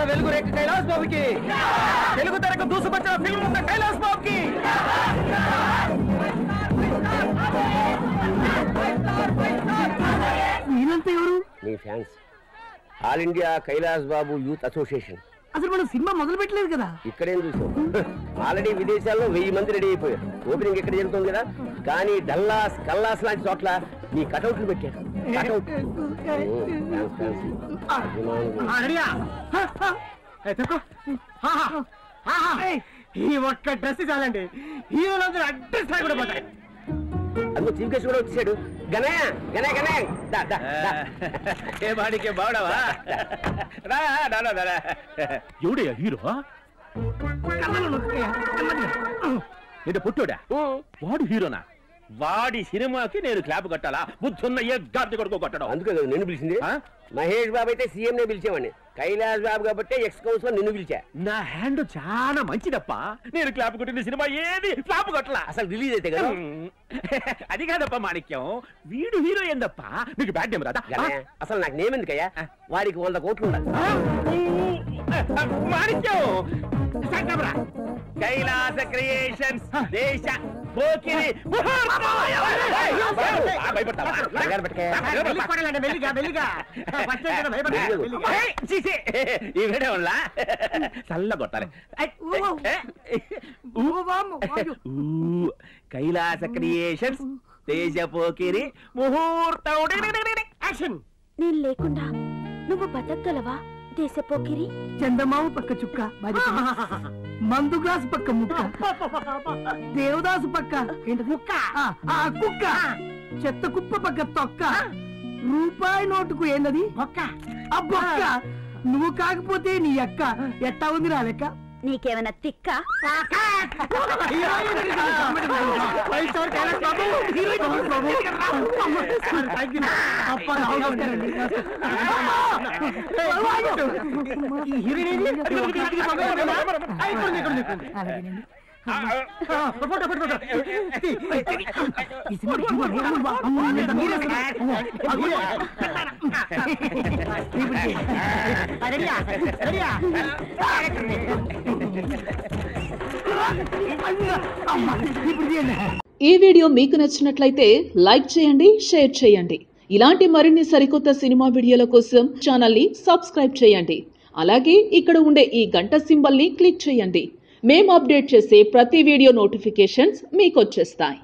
వెలుగు రేఖ కైలాస్ బాబుకి, తెలుగు తెరకు దూసుకొచ్చిన ఫిల్మ్ ఉన్న కైలాస్ బాబుకి. మీరంతా ఎవరు? మీ ఫ్యాన్స్. ఆల్ ఇండియా కైలాస్ బాబు యూత్ అసోసియేషన్. అసలు మనం సినిమా మొదలు పెట్టలేదు కదా. ఇక్కడేం చూసాం, ఆల్రెడీ విదేశాల్లో 1000 మంది రెడీ అయిపోయారు. ఓపెనింగ్ ఇక్కడ జరుగుతుంది కదా, కానీ డల్లాస్ కల్లాస్ లాంటి చోట్ల నీ కటౌట్లు పెట్టారు. ఈ ఒక్క డ్రెస్ చాలండి, హీరోలందరూ అడ్రస్ కూడా పోతాయి. అందులో చీఫ్ గెస్ట్ కూడా వచ్చాడు. గనే గనే గనే ఏ బాడికే బావడవా? ఎవడయ్యా హీరో? ఇది పుట్టోడా? వాడు హీరోనా? వాడి సినిమాకి నేను క్లాప్ కట్టాలా? బుద్ధున్న ఏ గాడి కొడుకో కొట్టడం. అందుకే నిన్ను పిలిచింది. మహేష్ బాబు అయితే సీఎం నే పిలిచేవాడిని, కైలాస్ బాబు కాబట్టి ఎక్స్ కౌన్సిలర్ నిన్ను పిలిచా. నా హ్యాండ్ చాలా మంచిదప్ప, నేను క్లాప్ కొట్టిన సినిమా ఏది ఫ్లాప్ కొట్టలా. అసలు రిలీజ్ అయితే కదా. అది కాదప్ప మాణిక్యం, వీడు హీరో ఏందప్ప? నీకు బ్యాడ్ నేమ్ రాదా? అసలు నాకు నేమ్ ఎందుకయ్యా? వాడికి 100 కోట్లు ఉండాలి. మాణిక్యం కైలాస క్రియేషన్స్ దేశ పోకిరి చల్ల కొట్టాలి. కైలాస క్రియేషన్స్ దేశ పోకిరి ముహూర్తం. నేను లేకుండా నువ్వు బతకగలవా దేశ పోకిరి? చందమామ పక్క చుక్క, మందు గ్లాసు పక్క ముక్క, దేవదాసు పక్క కుక్క, చెత్త కుప్ప పక్క తొక్క, రూపాయి నోటుకు ఏందది అబ్బొక్క. నువ్వు కాకపోతే నీ అక్క ఎట్టా ఉంది నా లెక్క? నీకేమైనా తిక్క? ఈ వీడియో మీకు నచ్చినట్లయితే లైక్ చేయండి, షేర్ చేయండి. ఇలాంటి మరిన్ని సరికొత్త సినిమా వీడియోల కోసం ఛానల్ ని సబ్స్క్రైబ్ చేయండి. అలాగే ఇక్కడ ఉండే ఈ గంట సింబల్ ని క్లిక్ చేయండి. మేము అప్డేట్ చేసే ప్రతి వీడియో నోటిఫికేషన్స్ మీకు వచ్చేస్తాయి.